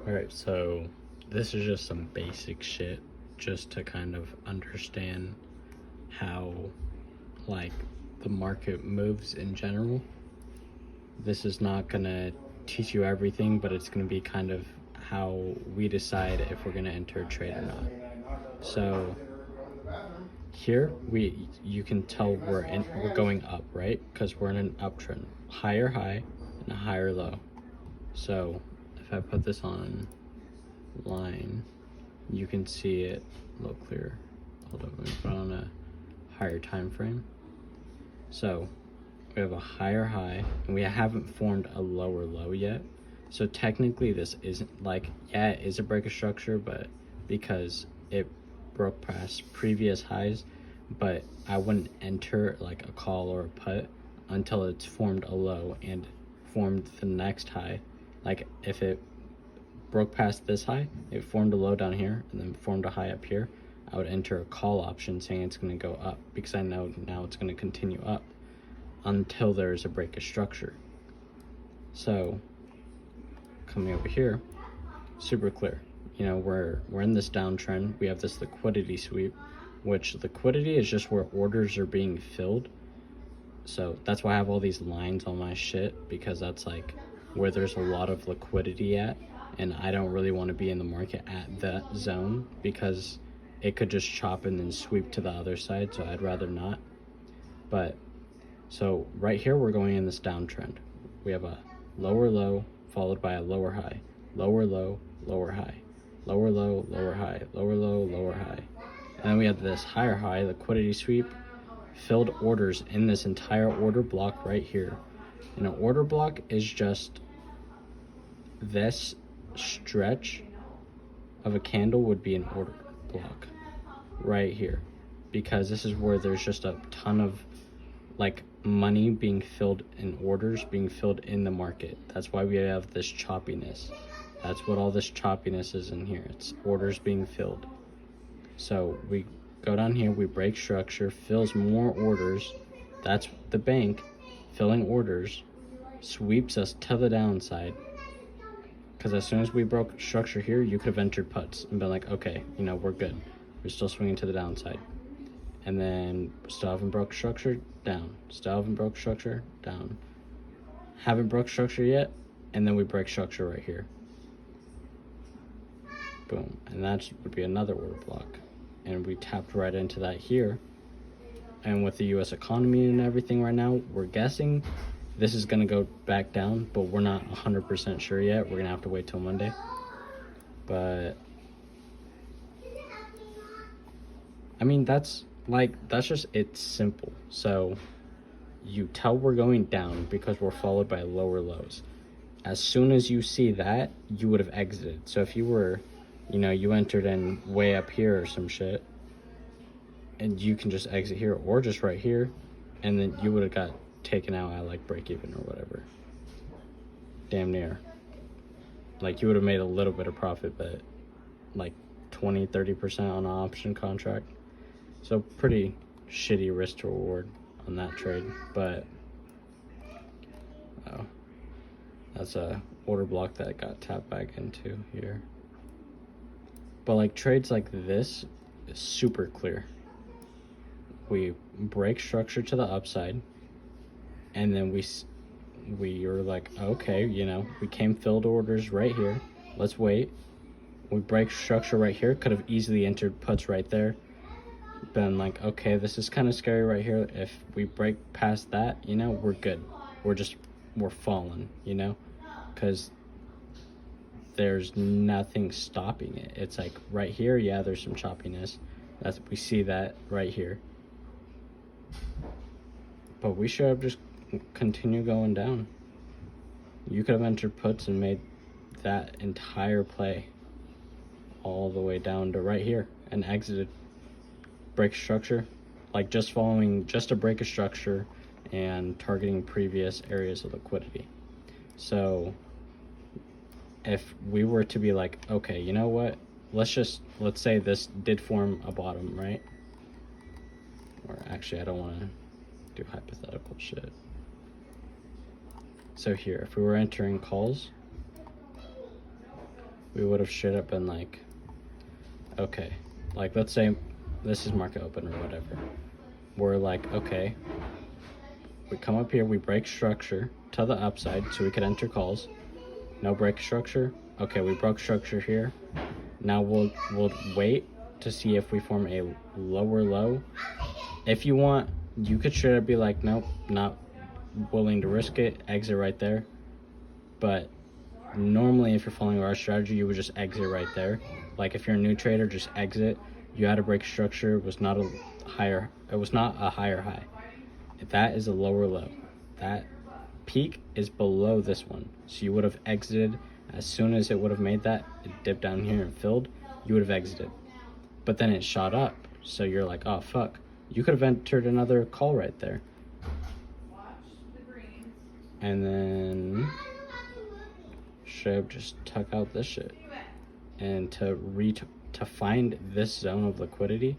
Alright, so this is just some basic shit just to kind of understand how like the market moves in general. This is not gonna teach you everything, but it's gonna be kind of how we decide if we're gonna enter a trade or not. So here you can tell we're going up, right? Because we're in an uptrend, higher high and a higher low. So if I put this on line, you can see it a little clearer. Hold on, let me put on a higher time frame. So we have a higher high and we haven't formed a lower low yet. So technically this isn't like, yeah, it is a break of structure, but because it broke past previous highs, but I wouldn't enter like a call or a put until it's formed a low and formed the next high. Like if it broke past this high, it formed a low down here and then formed a high up here, I would enter a call option saying it's going to go up because I know now it's going to continue up until there's a break of structure. So coming over here, super clear. You know, we're in this downtrend. We have this liquidity sweep, which liquidity is just where orders are being filled. So that's why I have all these lines on my shit, because that's like where there's a lot of liquidity at, and I don't really want to be in the market at that zone because it could just chop and then sweep to the other side, so I'd rather not. But so right here we're going in this downtrend. We have a lower low followed by a lower high, lower low, lower high, lower low, lower high, lower low, lower high. And then we have this higher high, liquidity sweep, filled orders in this entire order block right here. And an order block is just this stretch of a candle would be an order block right here, because this is where there's just a ton of like money being filled in orders being filled in the market. That's why we have this choppiness. That's what all this choppiness is in here. It's orders being filled. So we go down here, we break structure, fills more orders. That's the bank filling orders, sweeps us to the downside. Because as soon as we broke structure here, you could have entered puts and been like, okay, you know, we're good. We're still swinging to the downside. And then still haven't broke structure, down. Still haven't broke structure, down. Haven't broke structure yet, and then we break structure right here. Boom. And that would be another order block. And we tapped right into that here. And with the US economy and everything right now, we're guessing this is going to go back down, but we're not 100% sure yet. We're going to have to wait till Monday. But I mean, that's just, it's simple. So you tell we're going down because we're followed by lower lows. As soon as you see that, you would have exited. So if you were, you know, you entered in way up here or some shit, and you can just exit here or just right here, and then you would have got taken out at like break even or whatever. Damn near. Like you would have made a little bit of profit, but like 20-30% on an option contract. So pretty shitty risk to reward on that trade. But oh, that's a order block that got tapped back into here. But like trades like this is super clear. We break structure to the upside, and then we were like, okay, you know, we came filled orders right here. Let's wait. We break structure right here. Could have easily entered puts right there. Been like, okay, this is kind of scary right here. If we break past that, you know, we're good. We're falling, you know, because there's nothing stopping it. It's like right here, yeah, there's some choppiness. We see that right here. But we should have just continue going down. You could have entered puts and made that entire play all the way down to right here and exited. Break structure, like just following just a break of structure and targeting previous areas of liquidity. So if we were to be like, okay, you know what, let's say this did form a bottom, right? Or actually, I don't want to do hypothetical shit. So here, if we were entering calls, we would have straight up been like, okay, like let's say this is market open or whatever. We're like, okay, we come up here, we break structure to the upside so we could enter calls. No break structure. Okay, we broke structure here. Now we'll wait to see if we form a lower low. If you want, you could straight up be like, nope, not willing to risk it, exit right there. But normally if you're following our strategy, you would just exit right there. Like if you're a new trader, just exit. You had a break structure, it was not a higher high. That is a lower low. That peak is below this one. So you would have exited as soon as it would have made that, it dipped down here and filled, you would have exited. But then it shot up. So you're like, oh fuck. You could have entered another call right there. And then should just tuck out this shit. And to find this zone of liquidity,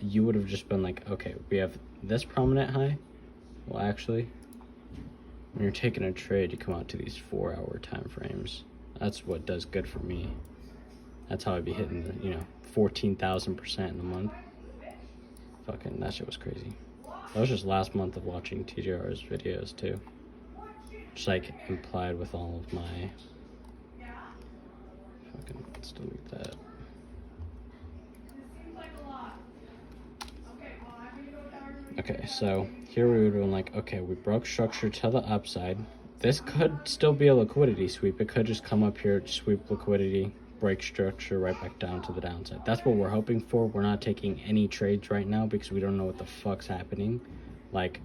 you would have just been like, okay, we have this prominent high. Well, actually, when you're taking a trade, you come out to these 4-hour time frames. That's what does good for me. That's how I'd be hitting the, 14,000% in a month. Fucking, that shit was crazy. That was just last month of watching TJR's videos too. Just like implied with all of my fucking, let's delete that. Okay, so here we would have been like, okay, we broke structure to the upside. This could still be a liquidity sweep. It could just come up here, sweep liquidity, break structure right back down to the downside. That's what we're hoping for. We're not taking any trades right now because we don't know what the fuck's happening. Like,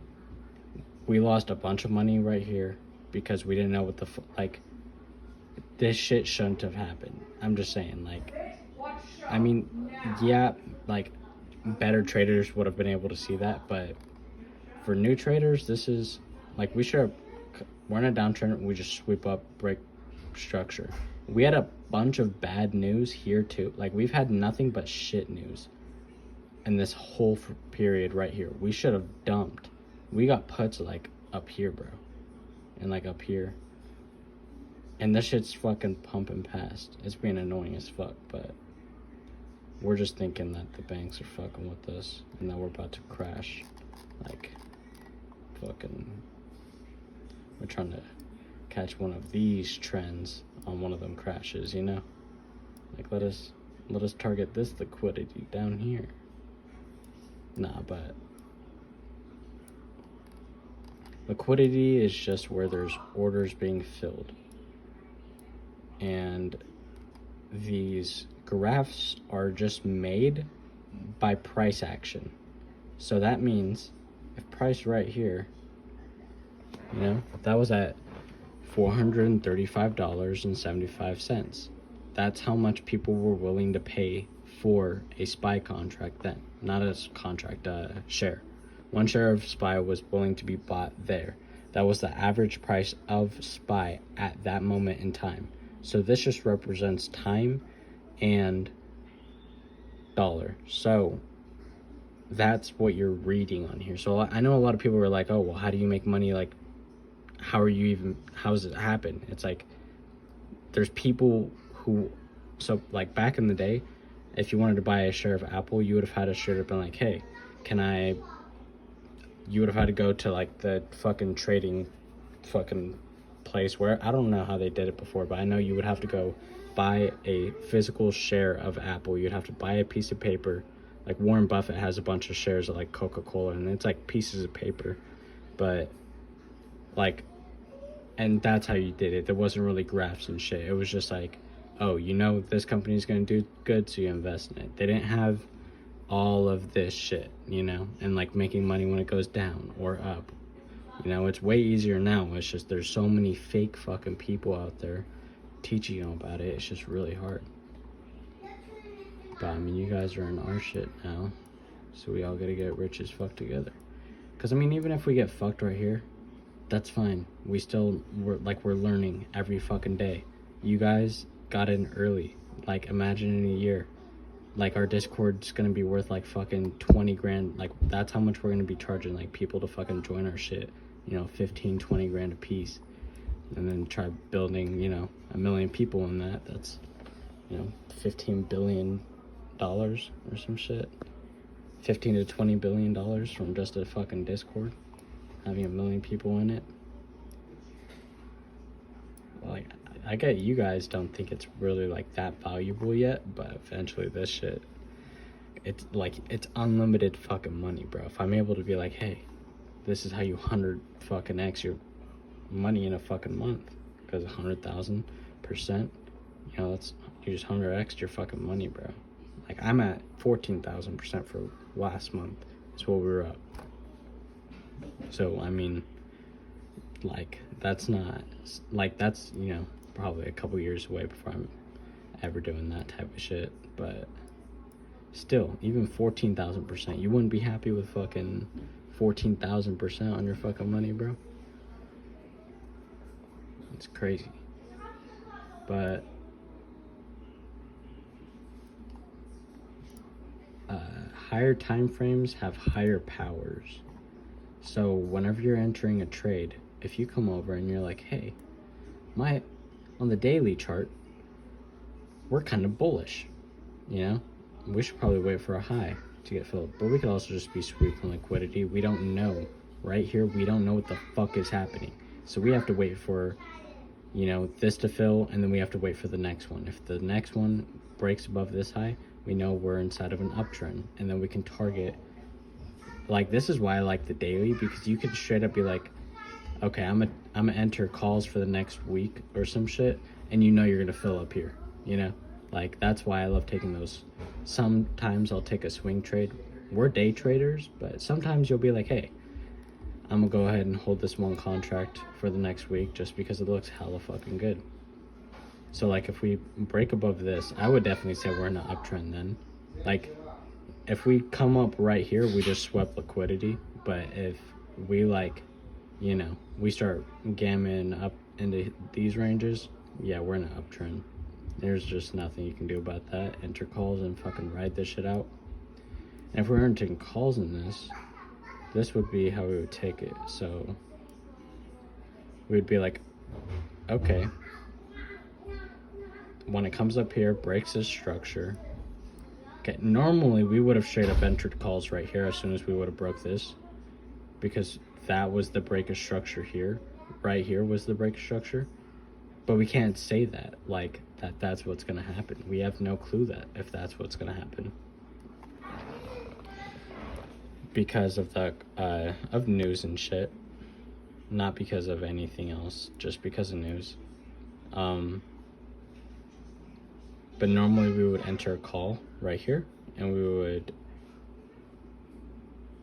we lost a bunch of money right here because we didn't know what the this shit shouldn't have happened. I'm just saying, like, I mean, yeah, like, better traders would have been able to see that, but for new traders, this is, like, we're in a downtrend, we just sweep up, break structure. We had a bunch of bad news here too. Like, we've had nothing but shit news in this whole period right here. We should have dumped. We got puts like up here, bro, and like up here, and this shit's fucking pumping past. It's being annoying as fuck, but we're just thinking that the banks are fucking with us and that we're about to crash. Like, fucking, we're trying to catch one of these trends on one of them crashes, Like, let us target this liquidity down here. Nah, but liquidity is just where there's orders being filled. And these graphs are just made by price action. So that means if price right here, that was at $435.75. That's how much people were willing to pay for a SPY contract then. Not a contract, a share. One share of SPY was willing to be bought there. That was the average price of SPY at that moment in time. So this just represents time and dollar. So that's what you're reading on here. So I know a lot of people are like, oh, well, how do you make money? Like, how does it happen? It's like, there's people who, so like back in the day, if you wanted to buy a share of Apple, you would have had to straight up been like, hey, you would have had to go to like the fucking trading fucking place where, I don't know how they did it before, but I know you would have to go buy a physical share of Apple. You'd have to buy a piece of paper. Like Warren Buffett has a bunch of shares of like Coca-Cola, and it's like pieces of paper, but like, and that's how you did it. There wasn't really graphs and shit. It was just like, oh, this company's gonna do good, so you invest in it. They didn't have all of this shit, and like making money when it goes down or up. It's way easier now. It's just there's so many fake fucking people out there teaching you about it. It's just really hard. But I mean, you guys are in our shit now, so we all gotta get rich as fuck together. Because I mean, even if we get fucked right here, that's fine. We're learning every fucking day. You guys got in early. Like, imagine in a year, like, our Discord's gonna be worth like fucking 20 grand. Like, that's how much we're gonna be charging like people to fucking join our shit. 15, 20 grand a piece. And then try building, 1 million people in that. $15 billion or some shit. 15 to 20 billion dollars from just a fucking Discord, having 1 million people in it. Like, I get you guys don't think it's really like that valuable yet, but eventually this shit, it's like, it's unlimited fucking money, bro. If I'm able to be like, hey, this is how you 100 fucking X your money in a fucking month, because 100,000%, that's, you just 100x your fucking money, bro. Like, I'm at 14,000% for last month. That's what we were up. So, I mean, like, that's not, like, that's, probably a couple years away before I'm ever doing that type of shit. But still, even 14,000%, you wouldn't be happy with fucking 14,000% on your fucking money, bro. It's crazy. But higher time frames have higher powers. So whenever you're entering a trade, if you come over and you're like, hey, on the daily chart, we're kind of bullish, we should probably wait for a high to get filled. But we could also just be sweeping liquidity. We don't know. Right here, we don't know what the fuck is happening. So we have to wait for, this to fill, and then we have to wait for the next one. If the next one breaks above this high, we know we're inside of an uptrend, and then we can target. Like, this is why I like the daily, because you could straight up be like, okay, I'm gonna enter calls for the next week or some shit, and you're gonna fill up here, like, that's why I love taking those. Sometimes I'll take a swing trade. We're day traders, but sometimes you'll be like, hey, I'm gonna go ahead and hold this one contract for the next week just because it looks hella fucking good. So, like, if we break above this, I would definitely say we're in an uptrend then. Like, if we come up right here, we just swept liquidity. But if we, we start gamming up into these ranges, yeah, we're in an uptrend. There's just nothing you can do about that. Enter calls and fucking ride this shit out. And if we weren't taking calls in this would be how we would take it. So we'd be like, okay, when it comes up here, breaks this structure. Okay, normally we would have straight up entered calls right here as soon as we would have broke this, because that was the break of structure here. Right here was the break of structure. But we can't say that, like, that's what's going to happen. We have no clue that if that's what's going to happen. Because of the, of news and shit. Not because of anything else, just because of news. But normally we would enter a call right here, and we would,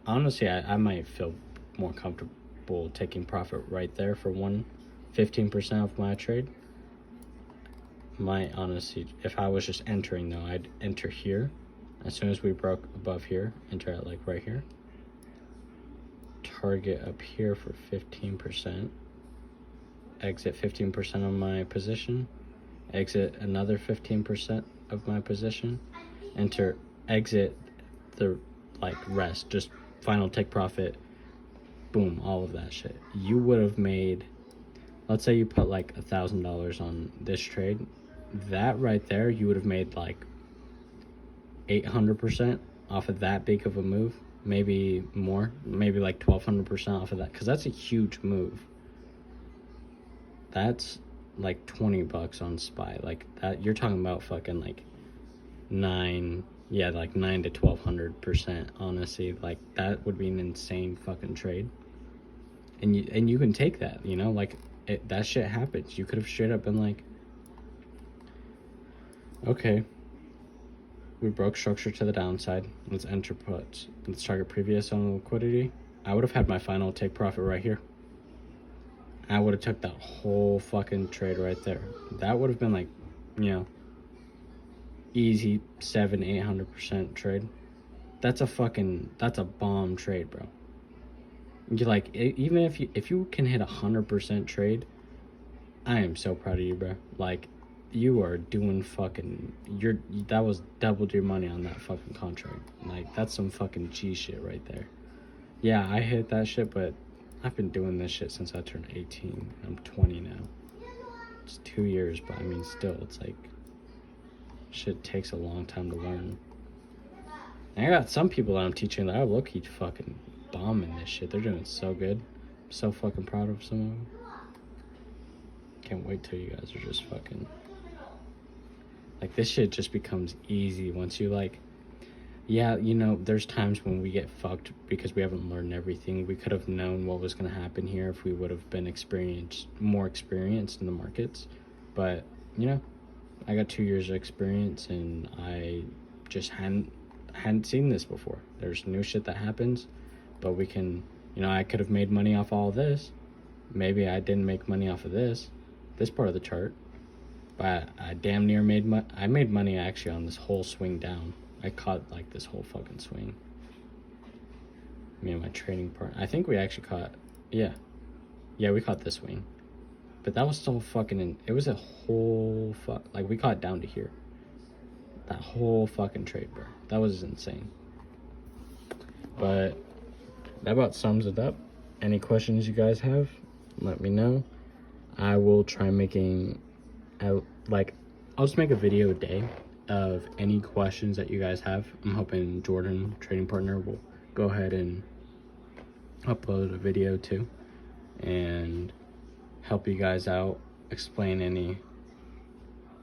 honestly, I might feel more comfortable taking profit right there for 15% of my trade. Honestly, if I was just entering though, I'd enter here. As soon as we broke above here, enter at like right here. Target up here for 15%. Exit 15% of my position. Exit another 15% of my position. Exit the rest, just final take profit. Boom, all of that shit. You would have made, let's say you put like $1,000 on this trade. That right there, you would have made like 800% off of that big of a move. Maybe more, maybe like 1,200% off of that, because that's a huge move. That's like $20 on SPY. Like that, you're talking about fucking like 9 to 1,200%. Honestly, like that would be an insane fucking trade. And you can take that, that shit happens. You could have straight up been like, okay, we broke structure to the downside. Let's enter puts. Let's target previous on liquidity. I would have had my final take profit right here. I would have took that whole fucking trade right there. That would have been like, easy 700-800% trade. That's a bomb trade, bro. You're like, even if you can hit 100% trade, I am so proud of you, bro. Like, you are doing that was doubled your money on that fucking contract. Like, that's some fucking G shit right there. Yeah, I hit that shit, but I've been doing this shit since I turned 18. I'm 20 now. It's 2 years, but I mean, still, it's like, Shit takes a long time to learn. And I got some people that I'm teaching that I low-key fucking bombing this shit. They're doing so good. I'm so fucking proud of some of them. Can't wait till you guys are just fucking... Like, this shit just becomes easy once you, like... Yeah, you know, there's times when we get fucked because we haven't learned everything. We could have known what was going to happen here if we would have been more experienced in the markets. But, you know, I got 2 years of experience and I just hadn't seen this before. There's new shit that happens, but we can, you know, I could have made money off all of this. Maybe I didn't make money off of this part of the chart, but I damn near made money. I made money actually on this whole swing down. I caught like this whole fucking swing. Me and my trading partner. I think we actually caught, yeah, we caught this swing. But that was still fucking, it was a whole like we caught down to here. That whole fucking trade, bro. That was insane. But that about sums it up. Any questions you guys have, let me know. I will try making, I'll just make a video a day of any questions that you guys have. I'm hoping Jordan, trading partner, will go ahead and upload a video too and help you guys out, explain any,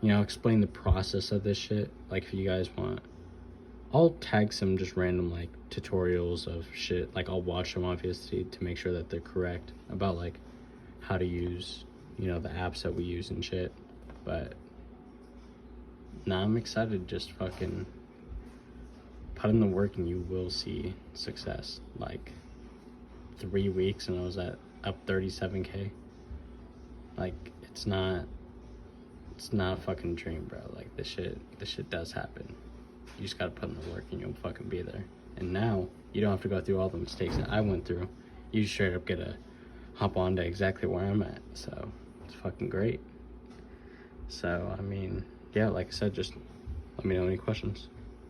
you know, explain the process of this shit. Like if you guys want, I'll tag some just random like tutorials of shit. Like I'll watch them obviously to make sure that they're correct about like how to use, you know, the apps that we use and shit. But now I'm excited to just fucking put in the work and you will see success. Like 3 weeks and I was at up 37K. Like it's not a fucking dream, bro. Like this shit does happen. You just gotta put in the work and you'll fucking be there. And now you don't have to go through all the mistakes that I went through. You straight up get to hop on to exactly where I'm at. So it's fucking great. So I mean, yeah, like I said, just let me know any questions.